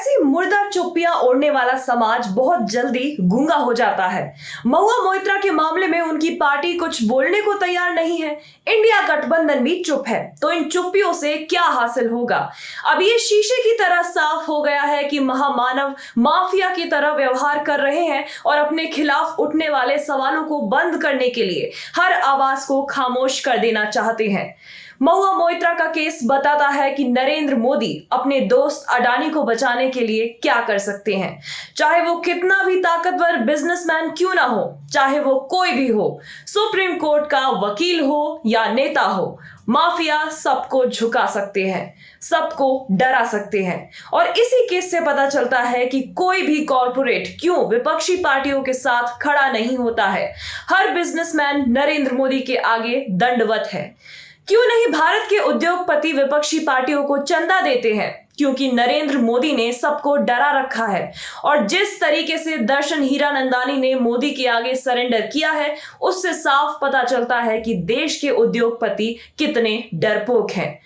ऐसी मुर्दा चुप्पियां ओढ़ने वाला समाज बहुत जल्दी गूंगा हो जाता है। महुआ मोइत्रा के मामले में उनकी पार्टी कुछ बोलने को तैयार नहीं है। इंडिया गठबंधन भी चुप है, तो इन चुप्पियों से क्या हासिल होगा? अब ये शीशे की तरह साफ हो गया है कि महामानव माफिया की तरह व्यवहार कर रहे हैं और अपने खिलाफ उठने वाले सवालों को बंद करने के लिए हर आवाज को खामोश कर देना चाहते हैं। महुआ मोइत्रा का केस बताता है कि नरेंद्र मोदी अपने दोस्त अडानी को बचाने के लिए क्या कर सकते हैं। चाहे वो कितना भी ताकतवर बिजनेसमैन क्यों ना हो, चाहे वो कोई भी हो, सुप्रीम कोर्ट का वकील हो या नेता हो, माफिया सबको झुका सकते हैं, सबको डरा सकते हैं। और इसी केस से पता चलता है कि कोई भी कॉर्पोरेट क्यों विपक्षी पार्टियों के साथ खड़ा नहीं होता है। हर बिजनेसमैन नरेंद्र मोदी के आगे दंडवत है। क्यों नहीं भारत के उद्योगपति विपक्षी पार्टियों को चंदा देते हैं? क्योंकि नरेंद्र मोदी ने सबको डरा रखा है। और जिस तरीके से दर्शन हीरानंदानी ने मोदी के आगे सरेंडर किया है, उससे साफ पता चलता है कि देश के उद्योगपति कितने डरपोक हैं।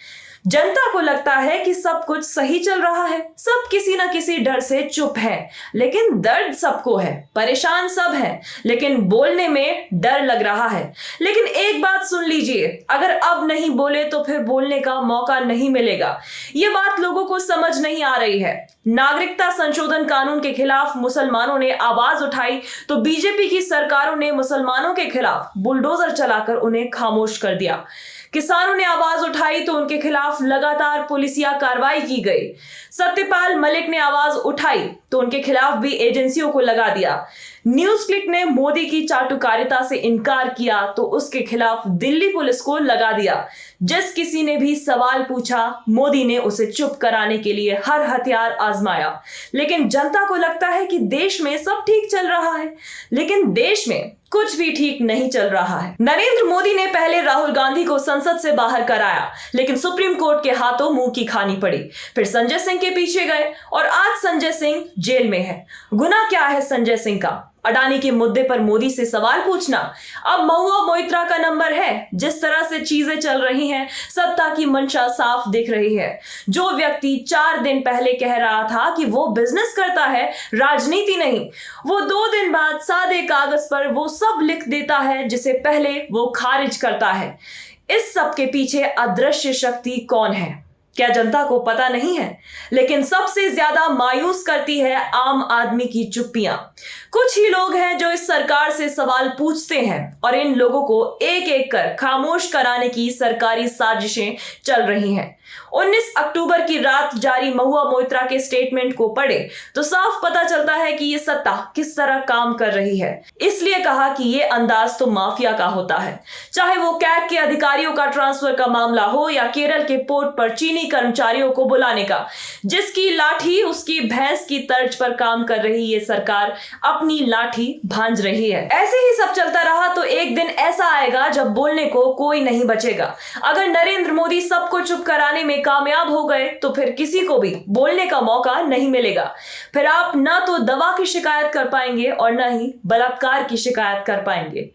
जनता को लगता है कि सब कुछ सही चल रहा है, सब किसी न किसी डर से चुप है, लेकिन दर्द सबको है, परेशान सब है, लेकिन बोलने में डर लग रहा है। लेकिन एक बात सुन लीजिए, अगर अब नहीं बोले तो फिर बोलने का मौका नहीं मिलेगा। ये बात लोगों को समझ नहीं आ रही है। नागरिकता संशोधन कानून के खिलाफ मुसलमानों ने आवाज उठाई तो बीजेपी की सरकारों ने मुसलमानों के खिलाफ बुलडोजर चलाकर उन्हें खामोश कर दिया। किसानों ने आवाज उठाई तो उनके खिलाफ लगातार पुलिसिया कार्रवाई की गई। सत्यपाल मलिक ने आवाज उठाई तो उनके खिलाफ भी एजेंसियों को लगा दिया। न्यूज क्लिक ने मोदी की चाटुकारिता से इनकार किया तो उसके खिलाफ दिल्ली पुलिस को लगा दिया। जिस किसी ने भी सवाल पूछा, मोदी ने उसे चुप कराने के लिए हर हथियार आजमाया। लेकिन जनता को लगता है कि देश में सब ठीक चल रहा है, लेकिन देश में कुछ भी ठीक नहीं चल रहा है। नरेंद्र मोदी ने पहले राहुल गांधी को संसद से बाहर कराया, लेकिन सुप्रीम कोर्ट के हाथों मुंह की खानी पड़ी। फिर संजय सिंह के पीछे गए और आज संजय सिंह जेल में है। गुनाह क्या है संजय सिंह का? अडानी के मुद्दे पर मोदी से सवाल पूछना। अब महुआ मोइत्रा का नंबर है। जिस तरह से चीजें चल रही हैं, सत्ता की मंशा साफ दिख रही है। जो व्यक्ति 4 दिन पहले कह रहा था कि वो बिजनेस करता है, राजनीति नहीं, वो 2 दिन बाद सादे कागज पर वो सब लिख देता है जिसे पहले वो खारिज करता है। इस सब के पीछे अदृश्य शक्ति कौन है, क्या जनता को पता नहीं है? लेकिन सबसे ज्यादा मायूस करती है आम आदमी की चुप्पियां। कुछ ही लोग हैं जो इस सरकार से सवाल पूछते हैं और इन लोगों को एक एक कर खामोश कराने की सरकारी साजिशें चल रही हैं। 19 अक्टूबर की रात जारी महुआ मोइत्रा के स्टेटमेंट को पढ़े तो साफ पता चलता है कि ये सत्ता किस तरह काम कर रही है। इसलिए कहा कि ये अंदाज तो माफिया का होता है। चाहे वो कैग के अधिकारियों का ट्रांसफर का मामला हो या केरल के पोर्ट पर चीनी कर्मचारियों को बुलाने का, जिसकी लाठी उसकी भैंस की तर्ज पर काम कर रही ये सरकार अपनी लाठी भांज रही है। ऐसे ही सब चलता रहा तो एक दिन ऐसा आएगा जब बोलने को कोई नहीं बचेगा। अगर नरेंद्र मोदी सबको चुप कराने में कामयाब हो गए तो फिर किसी को भी बोलने का मौका नहीं मिलेगा। फिर आप ना तो दवा की शिकायत कर पाएंगे और ना ही बलात्कार की शिकायत कर पाएंगे।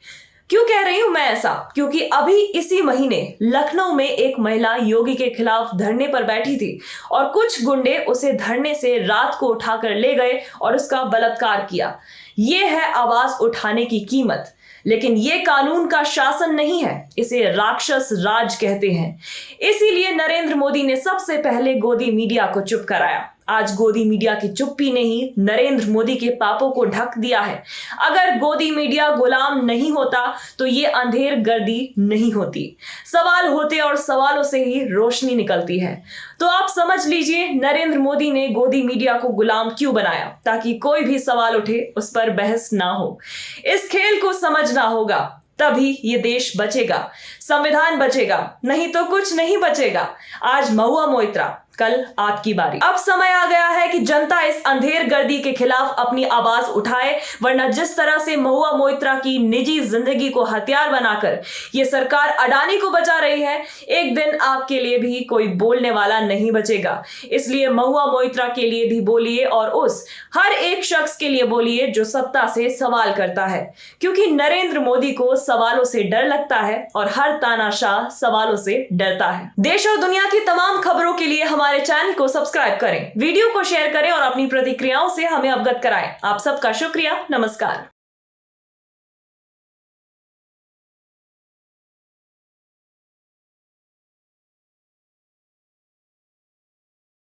क्यों कह रही हूं मैं ऐसा? क्योंकि अभी इसी महीने लखनऊ में एक महिला योगी के खिलाफ धरने पर बैठी थी और कुछ गुंडे उसे धरने से रात को उठाकर ले गए और उसका बलात्कार किया। यह है आवाज उठाने की कीमत। लेकिन ये कानून का शासन नहीं है, इसे राक्षस राज कहते हैं। इसीलिए नरेंद्र मोदी ने सबसे पहले गोदी मीडिया को चुप कराया। आज गोदी मीडिया की चुप्पी ने ही नरेंद्र मोदी के पापों को ढक दिया है। अगर गोदी मीडिया गुलाम नहीं होता तो ये अंधेर गर्दी नहीं होती। सवाल होते और सवालों से ही रोशनी निकलती है। तो आप समझ लीजिए नरेंद्र मोदी ने गोदी मीडिया को गुलाम क्यों बनाया, ताकि कोई भी सवाल उठे उस पर बहस ना हो। इस खेल को समझना होगा, तभी ये देश बचेगा, संविधान बचेगा, नहीं तो कुछ नहीं बचेगा। आज महुआ मोइत्रा, कल आपकी बारी। अब समय आ गया है कि जनता इस अंधेर गर्दी के खिलाफ अपनी आवाज उठाए, वरना जिस तरह से महुआ मोइत्रा की निजी जिंदगी को हथियार बनाकर ये सरकार अडानी को बचा रही है, एक दिन आपके लिए भी कोई बोलने वाला नहीं बचेगा। इसलिए महुआ मोइत्रा के लिए भी बोलिए और उस हर एक शख्स के लिए बोलिए जो सत्ता से सवाल करता है, क्योंकि नरेंद्र मोदी को सवालों से डर लगता है और हर तानाशाह सवालों से डरता है। देश और दुनिया की तमाम खबरों के लिए हमारे हमारे चैनल को सब्सक्राइब करें, वीडियो को शेयर करें और अपनी प्रतिक्रियाओं से हमें अवगत कराएं। आप सबका शुक्रिया। नमस्कार।